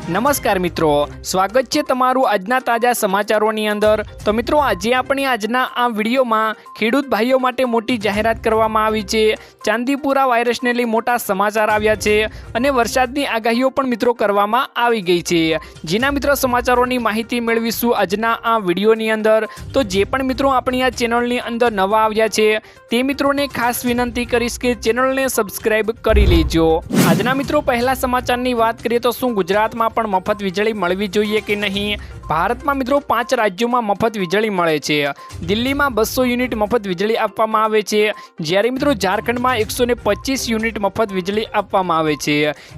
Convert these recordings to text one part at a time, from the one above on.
નમસ્કાર મિત્રો, સ્વાગત છે તમારું આજના તાજા સમાચારોની અંદર। તો મિત્રો, આજે આપણે આજના આ વિડીયોમાં ખેડૂત ભાઈઓ માટે મોટી જાહેરાત કરવામાં આવી છે। ચાંદીપુરા વાયરસને લઈ મોટા સમાચાર આવ્યા છે અને વરસાદની આગાહીઓ પણ મિત્રો કરવામાં આવી ગઈ છે, જેના મિત્રો સમાચારોની માહિતી મેળવીશું આજના આ વિડીયોની અંદર। તો જે પણ મિત્રો આપણી આ ચેનલની અંદર નવા આવ્યા છે તે મિત્રોને ખાસ વિનંતી કરીશ કે ચેનલને સબસ્ક્રાઇબ કરી લેજો। આજના મિત્રો પહેલા સમાચારની વાત કરીએ તો શું ગુજરાતમાં પણ મફત વીજળી મળવી જોઈએ કે નહીં? ભારતમાં મિત્રો 5 રાજ્યોમાં મફત વીજળી મળે છે। દિલ્હીમાં 200 યુનિટ મફત વીજળી આપવામાં આવે છે, જ્યારે મિત્રો ઝારખંડમાં 125 યુનિટ મફત વીજળી આપવામાં આવે છે।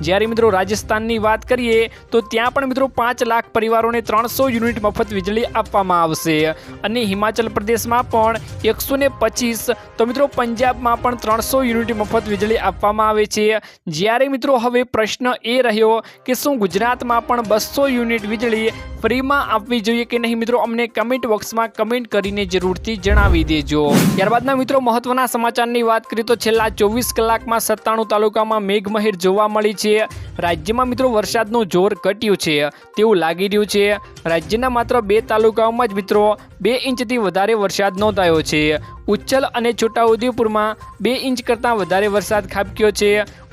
જ્યારે મિત્રો રાજસ્થાનની વાત કરીએ તો ત્યાં પણ મિત્રો 5 લાખ પરિવારોને 300 યુનિટ મફત વીજળી આપવામાં આવશે અને હિમાચલ પ્રદેશમાં પણ 125, તો મિત્રો પંજાબમાં પણ 300 યુનિટ મફત વીજળી આપવામાં આવે છે। જ્યારે મિત્રો હવે પ્રશ્ન એ રહ્યો કે શું ગુજરાતમાં પણ 200 યુનિટ વીજળી ફ્રીમાં આપવી જોઈએ કે નહીં? મિત્રો અમને કમેન્ટ બોક્સમાં કમેન્ટ કરીને જરૂરથી જણાવી દેજો। ત્યારબાદના મિત્રો મહત્વના સમાચારની વાત કરીએ તો છેલ્લા 24 કલાકમાં 97 તાલુકામાં મેઘમહેર જોવા મળી છે। રાજ્યમાં મિત્રો વરસાદનું જોર ઘટ્યું છે તેવું લાગી રહ્યું છે। રાજ્યના માત્ર 2 તાલુકાઓમાં જ મિત્રો 2 ઇંચથી વધારે વરસાદ નોંધાયો છે। ઉચ્છલ અને છોટાઉદેપુરમાં 2 ઇંચ કરતાં વધારે વરસાદ ખાબક્યો છે।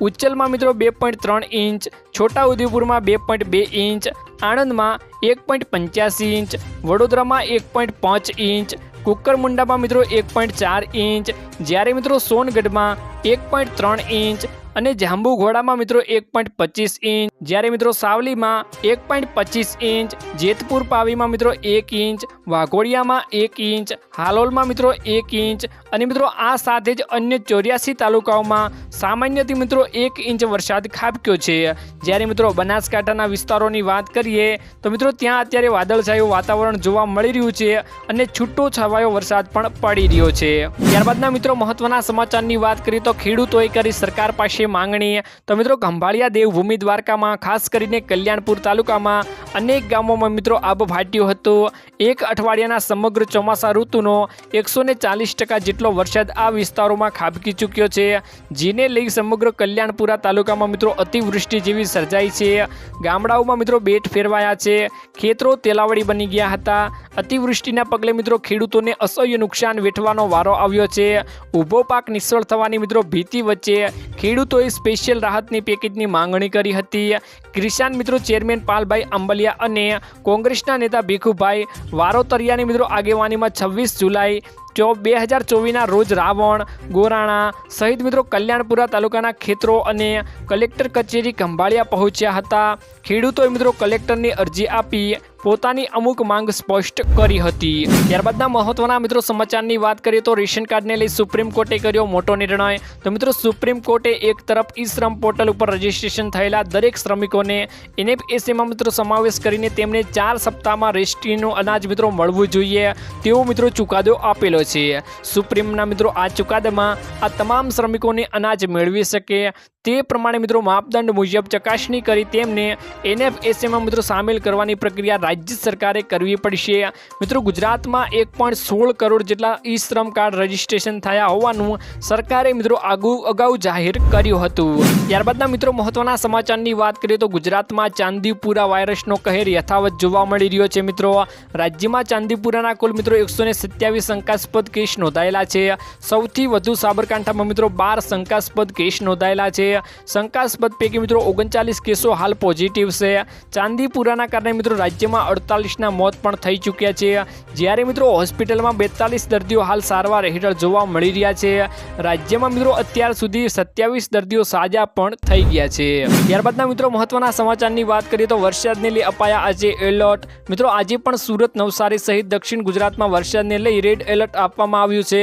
ઉચ્છલમાં મિત્રો 2.3 ઇંચ, છોટાઉદેપુરમાં 2.2 ઇંચ, આણંદમાં 1.85 ઇંચ, વડોદરામાં 1.5 ઇંચ, કુકરમુંડામાં મિત્રો 1.4 ઇંચ, જ્યારે મિત્રો સોનગઢમાં 1.3 ઇંચ અને જાંબુઘોડામાં મિત્રો 1.25 ઇંચ, જ્યારે મિત્રો સાવલીમાં 1.25 ઇંચ, જેતપુર પાવીમાં મિત્રો 1 ઇંચ, વાઘોડિયામાં 1 ઇંચ, હાલોલમાં મિત્રો 1 ઇંચ અને મિત્રો આ સાથે જ અન્ય 84 તાલુકાઓમાં સામાન્યથી મિત્રો 1 ઇંચ વરસાદ ખાબક્યો છે। જ્યારે મિત્રો બનાસકાંઠાના વિસ્તારોની વાત કરીએ તો મિત્રો ત્યાં અત્યારે વાદળછાયું વાતાવરણ જોવા મળી રહ્યું છે અને છૂટો છવાયો વરસાદ પણ પડી રહ્યો છે। ત્યારબાદના મિત્રો મહત્વના સમાચારની વાત કરીએ તો ખેડૂતોએ કરી સરકાર પાસે માંગણી। તો મિત્રો ખંભાળિયા દેવભૂમિ દ્વારકામાં ખાસ કરીને કલ્યાણપુર તાલુકામાં અનેક ગામોમાં મિત્રો આબ ફાટ્યો હતો। એક અઠવાડિયાના સમગ્ર ચોમાસા ઋતુનો 140% જેટલો વરસાદ આ વિસ્તારોમાં ખાબકી ચૂક્યો છે, જેને લઈ સમગ્ર કલ્યાણપુરા તાલુકામાં મિત્રો અતિવૃષ્ટિ જેવી સર્જાઈ છે। ગામડાઓમાં મિત્રો બેટ ફેરવાયા છે, ખેતરો તેલાવડી બની ગયા હતા। અતિવૃષ્ટિના પગલે મિત્રો ખેડૂતોને અસહ્ય નુકસાન વેઠવાનો વારો આવ્યો છે। ઊભો પાક નિષ્ફળ થવાની મિત્રો ભીતિ વચ્ચે ખેડૂતોએ સ્પેશિયલ રાહતની પેકેજની માંગણી કરી હતી। કિસાન મિત્રો ચેરમેન પાલભાઈ આંબલિયા અને કોંગ્રેસના નેતા ભીખુભાઈ વારોતરિયાની મિત્રો આગેવાનીમાં 26 જુલાઈ 2024ના રોજ રાવણ, ગોરાણા સહિત મિત્રો કલ્યાણપુરા તાલુકાના ખેતરો અને કલેક્ટર કચેરી ખંભાળિયા પહોંચ્યા હતા। ખેડૂતોએ મિત્રો કલેક્ટરની અરજી આપી પોતાની અમુક માંગ સ્પષ્ટ કરી હતી। ત્યારબાદના મહત્વના મિત્રો સમાચારની વાત કરીએ તો રેશન કાર્ડને લઈ સુપ્રીમ કોર્ટે કર્યો મોટો નિર્ણય। તો મિત્રો સુપ્રીમ કોર્ટે એક તરફ ઈ શ્રમ પોર્ટલ ઉપર રજીસ્ટ્રેશન થયેલા દરેક શ્રમિકોને NFSAમાં મિત્રો સમાવેશ કરીને તેમને 4 સપ્તાહમાં રેશનનું અનાજ મિત્રો મળવું જોઈએ તેવો મિત્રો ચુકાદો આપેલો છે। સુપ્રીમના મિત્રો આ ચુકાદામાં આ તમામ શ્રમિકોને અનાજ મેળવી શકે તે પ્રમાણે મિત્રો માપદંડ મુજબ ચકાસણી કરી તેમને NFSAમાં મિત્રો સામેલ કરવાની પ્રક્રિયા રાજ્ય સરકારે કરવી પડશે। મિત્રો ગુજરાતમાં 1.16 કરોડ જેટલા ઈ શ્રમ કાર્ડ રજીસ્ટ્રેશન થયા હોવાનું સરકારે મિત્રો અગાઉ જાહેર કર્યું હતું। ત્યારબાદના મિત્રો મહત્વના સમાચારની વાત કરીએ તો ગુજરાતમાં ચાંદીપુરા વાયરસનો કહેર યથાવત જોવા મળી રહ્યો છે। મિત્રો રાજ્યમાં ચાંદીપુરાના કુલ મિત્રો 127 શંકાસ્પદ કેસ નોંધાયેલા છે। સૌથી વધુ સાબરકાંઠામાં મિત્રો 12 શંકાસ્પદ કેસ નોંધાયેલા છે। શંકાસ્પદ પૈકી મિત્રો 39 કેસો હાલ પોઝિટિવ છે। ચાંદીપુરાના કારણે મિત્રો રાજ્યમાં 48ના મોત પણ થઈ ચૂક્યા છે, જ્યારે મિત્રો હોસ્પિટલમાં 42 દર્દીઓ હાલ સારવાર હેઠળ જોવા મળી રહ્યા છે। રાજ્યમાં મિત્રો અત્યાર સુધી 27 દર્દીઓ સાજા પણ થઈ ગયા છે। ત્યારબાદના મિત્રો મહત્વના સમાચારની વાત કરીએ તો વરસાદને લઈ અપાયા આજે એલર્ટ। મિત્રો આજે પણ સુરત, નવસારી સહિત દક્ષિણ ગુજરાતમાં વરસાદને લઈ રેડ એલર્ટ આપવામાં આવ્યું છે।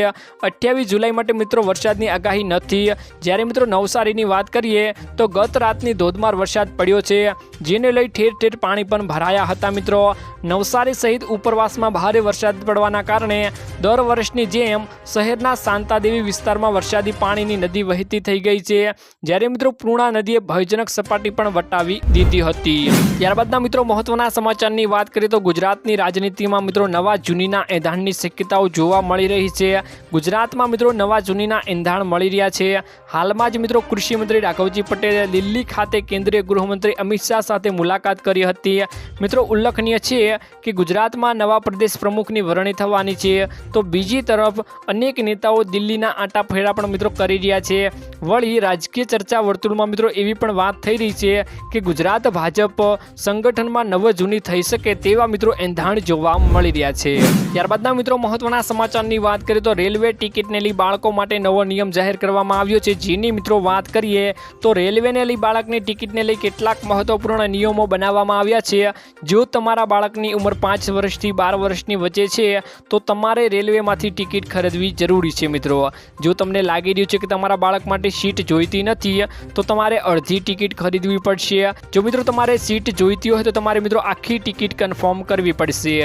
28 જુલાઈ માટે મિત્રો વરસાદની આગાહી નથી। જ્યારે મિત્રો નવસારીની વાત કરીએ તો ગત રાતની ધોધમાર વરસાદ પડ્યો છે, જેને લઈ ઠેર ઠેર પાણી પણ ભરાયા હતા। મિત્રો નવસારી સહિત ઉપરવાસમાં ભારે વરસાદ પડવાના કારણે દર વર્ષની જેમ શહેરના શાંતાદેવી વિસ્તારમાં વરસાદી પાણીની નદી વહેતી થઈ ગઈ છે, જ્યારે મિત્રો પૂર્ણા નદીએ ભયજનક સપાટી પણ વટાવી દીધી હતી। ત્યારબાદના મિત્રો મહત્વના સમાચારની વાત કરીએ તો ગુજરાતની રાજનીતિમાં મિત્રો નવા જૂનીના એંધાણની શક્યતાઓ જોવા મળી રહી છે। ગુજરાતમાં મિત્રો નવા જૂનીના એંધાણ મળી રહ્યા છે। હાલમાં જ મિત્રો કૃષિ મંત્રી મુખ્યમંત્રી રાઘવજી પટેલે દિલ્હી ખાતે કેન્દ્રીય ગૃહમંત્રી અમિત શાહ સાથે મુલાકાત કરી હતી। મિત્રો ઉલ્લેખનીય છે કે ગુજરાતમાં નવા પ્રદેશ પ્રમુખની વરણી થવાની છે, તો બીજી તરફ અનેક નેતાઓ દિલ્હીના આંટા ફેરા પણ મિત્રો કરી રહ્યા છે। વળી રાજકીય ચર્ચા વર્તુળમાં મિત્રો એવી પણ વાત થઈ રહી છે કે ગુજરાત ભાજપ સંગઠનમાં નવ જૂની થઈ શકે તેવા મિત્રો એંધાણ જોવા મળી રહ્યા છે। ત્યારબાદના મિત્રો મહત્વના સમાચારની વાત કરીએ તો રેલવે ટિકિટને લઈ બાળકો માટે નવો નિયમ જાહેર કરવામાં આવ્યો છે, જેની મિત્રો વાત કરીએ તો રેલવેને લઈ બાળકની ટિકિટને લઈ કેટલાક મહત્વપૂર્ણ નિયમો બનાવવામાં આવ્યા છે। જો તમારા બાળકની ઉંમર 5 વર્ષથી 12 વર્ષની વચ્ચે છે તો તમારે રેલવેમાંથી ટિકિટ ખરીદવી જરૂરી છે। મિત્રો જો તમને લાગી રહ્યું છે કે તમારા બાળક માટે સીટ જોઈતી નથી તો તમારે અડધી ટિકિટ ખરીદવી પડશે। જો મિત્રો તમારે સીટ જોઈતી હોય તો તમારે મિત્રો આખી ટિકિટ કન્ફર્મ કરવી પડશે।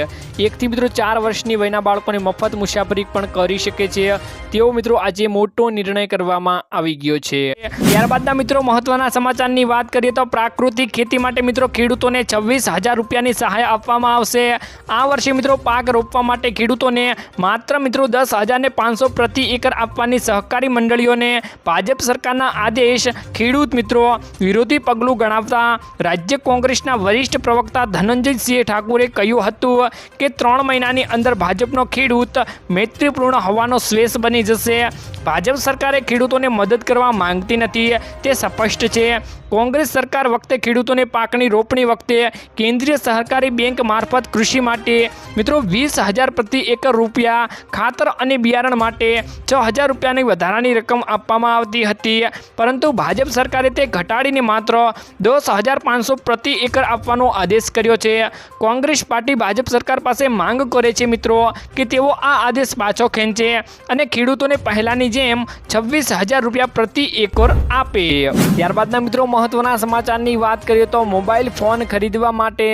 1 થી મિત્રો 4 વર્ષની વયના બાળકોને મફત મુસાફરી પણ કરી શકે છે, તેવો મિત્રો આજે મોટો નિર્ણય કરવામાં આવી ગયો છે। ત્યારબાદના મિત્રો મહત્વના સમાચારની વાત કરીએ તો પ્રાકૃતિક ખેતી માટે મિત્રો ખેડૂતોને 26,000 રૂપિયાની સહાય આપવામાં આવશે। આ વર્ષે મિત્રો પાક રોપવા માટે ખેડૂતોને માત્ર મિત્રો 10,500 પ્રતિ એકર આપવાની સહકારી મંડળીઓને ભાજપ સરકારના આદેશ ખેડૂત મિત્રો વિરોધી પગલું ગણાવતા રાજ્ય કોંગ્રેસના વરિષ્ઠ પ્રવક્તા ધનંજયસિંહ ઠાકુરે કહ્યું હતું કે 3 મહિનાની અંદર ભાજપનો ખેડૂત મૈત્રીપૂર્ણ હોવાનો શ્વેસ બની જશે। ભાજપ સરકારે ખેડૂતોને મદદ કરવા માંગતી નથી, તે સ્પષ્ટ છે। કોંગ્રેસ સરકાર વખતે ખેડૂતોને પાકની રોપણી વખતે કેન્દ્રીય સહકારી બેંક મારફત કૃષિ માટે મિત્રો 20,000 પ્રતિ એકર રૂપિયા, ખાતર અને બિયારણ માટે 6,000 રૂપિયાની વધારાની રકમ આપવામાં આવતી હતી, પરંતુ ભાજપ સરકારે તે ઘટાડીને માત્ર 10,500 પ્રતિ એકર આપવાનો આદેશ કર્યો છે। કોંગ્રેસ પાર્ટી ભાજપ સરકાર પાસે માંગ કરે છે મિત્રો કે તેઓ આ આદેશ પાછો ખેંચે અને ખેડૂતોને પહેલાની જેમ 26,000 રૂપિયા પ્રતિ એકર આપે। ત્યારબાદના મિત્રો મહત્વના સમાચારની વાત કરીએ તો મોબાઈલ ફોન ખરીદવા માટે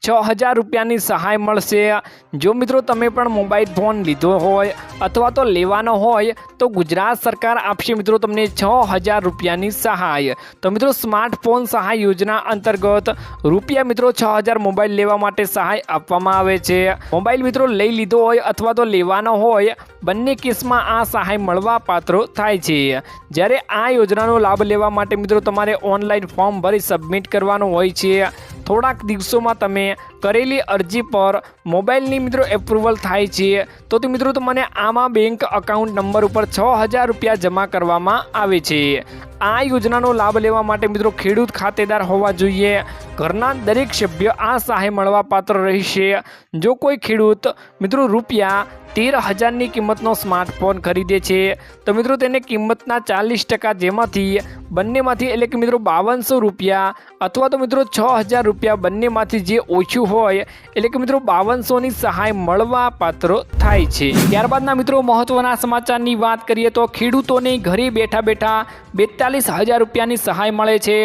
6,000 રૂપિયાની સહાય મળશે। જો મિત્રો તમે પણ મોબાઈલ ફોન લીધો હોય અથવા તો લેવાનો હોય તો ગુજરાત સરકાર આપશે મિત્રો તમને 6,000 રૂપિયાની સહાય। તો મિત્રો સ્માર્ટફોન સહાય યોજના અંતર્ગત રૂપિયા મિત્રો 6,000 મોબાઈલ લેવા માટે સહાય આપવામાં આવે છે। મોબાઈલ મિત્રો લઈ લીધો હોય અથવા તો લેવાનો હોય, બંને કેસમાં આ સહાય મળવા પાત્ર થાય છે। જ્યારે આ યોજનાનો લાભ લેવા માટે મિત્રો તમારે ઓનલાઈન ફોર્મ ભરી સબમિટ કરવાનું હોય છે। થોડાક દિવસોમાં તમે કરેલી અરજી પર મોબાઈલની મિત્રો એપ્રુવલ થાય છે, તો મિત્રો તમને આમાં બેંક અકાઉન્ટ નંબર ઉપર 6,000 રૂપિયા જમા કરવામાં આવે છે। આ યોજનાનો લાભ લેવા માટે મિત્રો ખેડૂત ખાતેદાર હોવા જોઈએ। ઘરના દરેક સભ્ય આ સહાય મળવા પાત્ર રહેશે। જો કોઈ ખેડૂત મિત્રો રૂપિયા 13,000ની કિંમતનો સ્માર્ટફોન ખરીદે છે તો મિત્રો તેને કિંમતના 40% જેમાંથી બંનેમાંથી એટલે કે મિત્રો 5200 રૂપિયા અથવા તો મિત્રો 6,000 રૂપિયા બંનેમાંથી જે ઓછું હોય એટલે કે મિત્રો 5200ની સહાય મળવા પાત્ર થાય છે। ત્યારબાદના મિત્રો મહત્વના સમાચારની વાત કરીએ તો ખેડૂતોને ઘરે બેઠા બેઠા 42,000 રૂપિયાની સહાય મળે છે।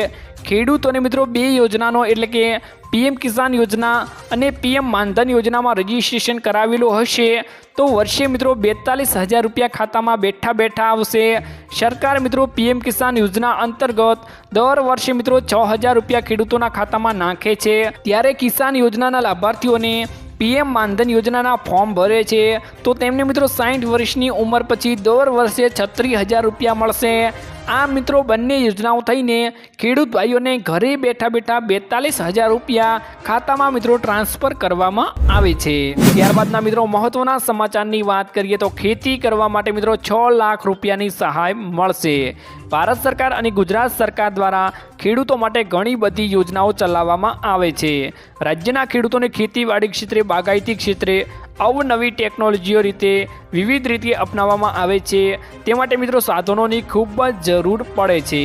ખેડૂતોને મિત્રો 2 યોજનાનો એટલે કે પીએમ કિસાન યોજના અને પીએમ માનધન યોજનામાં રજીસ્ટ્રેશન કરાવેલું હશે તો વર્ષે મિત્રો 42,000 રૂપિયા ખાતામાં બેઠા બેઠા આવશે। સરકાર મિત્રો પીએમ કિસાન યોજના અંતર્ગત દર વર્ષે મિત્રો 6,000 રૂપિયા ખેડૂતોના ખાતામાં નાખે છે। ત્યારે કિસાન યોજનાના લાભાર્થીઓને પીએમ માનધન યોજનાના ફોર્મ ભરે છે તો તેમને મિત્રો 60 વર્ષની ઉંમર પછી દર વર્ષે 36,000 રૂપિયા મળશે। આ મિત્રો બંને યોજનાઓ થઈને ખેડૂત ભાઈઓને ઘરે બેઠા બેઠા 42,000 રૂપિયા ખાતામાં મિત્રો ટ્રાન્સફર કરવામાં આવે છે। ત્યારબાદના મિત્રો મહત્વના સમાચારની વાત કરીએ તો ખેતી કરવા માટે મિત્રો 6 લાખ રૂપિયાની સહાય મળશે। ભારત સરકાર અને ગુજરાત સરકાર દ્વારા ખેડૂતો માટે ઘણી બધી યોજનાઓ ચલાવવામાં આવે છે। રાજ્યના ખેડૂતોને ખેતીવાડી ક્ષેત્રે, બાગાયતી ક્ષેત્રે અવનવી ટેકનોલોજીઓ રીતે વિવિધ રીતે અપનાવવામાં આવે છે। તે માટે મિત્રો સાધનોની ખૂબ જ જરૂર પડે છે।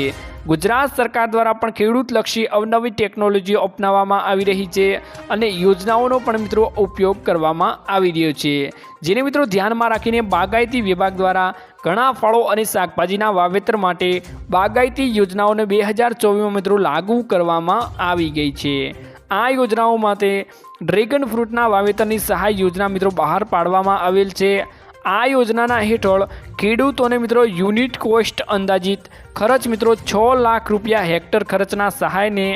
ગુજરાત સરકાર દ્વારા પણ ખેડૂતલક્ષી અવનવી ટેકનોલોજીઓ અપનાવવામાં આવી રહી છે અને યોજનાઓનો પણ મિત્રો ઉપયોગ કરવામાં આવી રહ્યો છે, જેને મિત્રો ધ્યાનમાં રાખીને બાગાયતી વિભાગ દ્વારા ઘણા ફળો અને શાકભાજીના વાવેતર માટે બાગાયતી યોજનાઓને 2024માં મિત્રો લાગુ કરવામાં આવી ગઈ છે। આ યોજનાઓ માટે ડ્રેગન ફ્રૂટના વાવેતરની સહાય યોજના મિત્રો બહાર પાડવામાં આવેલ છે। આ યોજનાના હેઠળ ખેડૂતોને મિત્રો યુનિટ કોસ્ટ અંદાજિત ખર્ચ મિત્રો 6 લાખ રૂપિયા હેક્ટર ખર્ચના સહાયને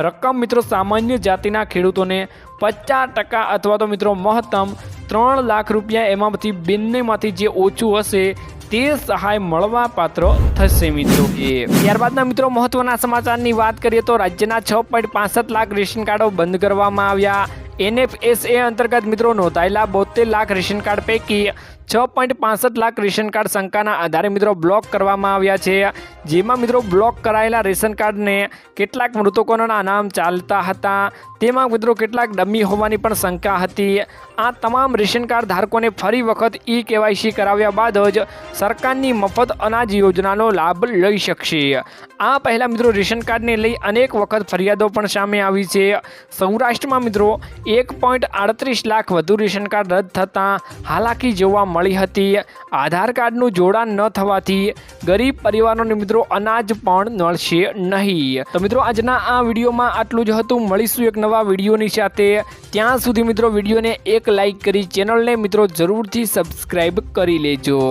રકમ મિત્રો સામાન્ય જાતિના ખેડૂતોને 50% અથવા તો મિત્રો મહત્તમ 3 લાખ રૂપિયા એમાંથી બંનેમાંથી જે ઓછું હશે તે સહાય મળવા પાત્ર થશે મિત્રો. ત્યારબાદના મિત્રો મહત્વના સમાચારની વાત કરીએ તો રાજ્યના 6.65 લાખ રેશન કાર્ડો બંધ કરવામાં આવ્યા. NFSA અંતર્ગત મિત્રો નોંધાયેલા 72 લાખ રેશન કાર્ડ પૈકી 6.65 લાખ રેશન કાર્ડ શંકાના આધારે મિત્રો બ્લોક કરવામાં આવ્યા છે. જેમાં મિત્રો બ્લોક કરાયેલા રેશન કાર્ડને કેટલાક મૃતકોના નામ ચાલતા હતા, તેમાં મિત્રો કેટલાક ડમી હોવાની પણ શંકા હતી. આ તમામ રેશન કાર્ડ ધારકોને ફરી વખત KYC કરાવ્યા બાદ જ સરકારની મફત અનાજ યોજનાનો લાભ લઈ શકશે. આ પહેલાં મિત્રો રેશન કાર્ડને લઈ અનેક વખત ફરિયાદો પણ સામે આવી છે. સૌરાષ્ટ્રમાં મિત્રો 1.38 લાખ વધુ રેશન કાર્ડ રદ થતાં હાલાકી જોવા મળી હતી. આધાર કાર્ડનું જોડાણ ન થવાથી ગરીબ પરિવારોને મિત્રો અનાજ પણ મળશે નહીં. તો મિત્રો આજના આ વિડીયોમાં આટલું જ હતું. મળીશું એક નવા વિડીયોની સાથે. ત્યાં સુધી મિત્રો વિડીયોને એક લાઈક કરી ચેનલને મિત્રો જરૂરથી સબસ્ક્રાઈબ કરી લેજો.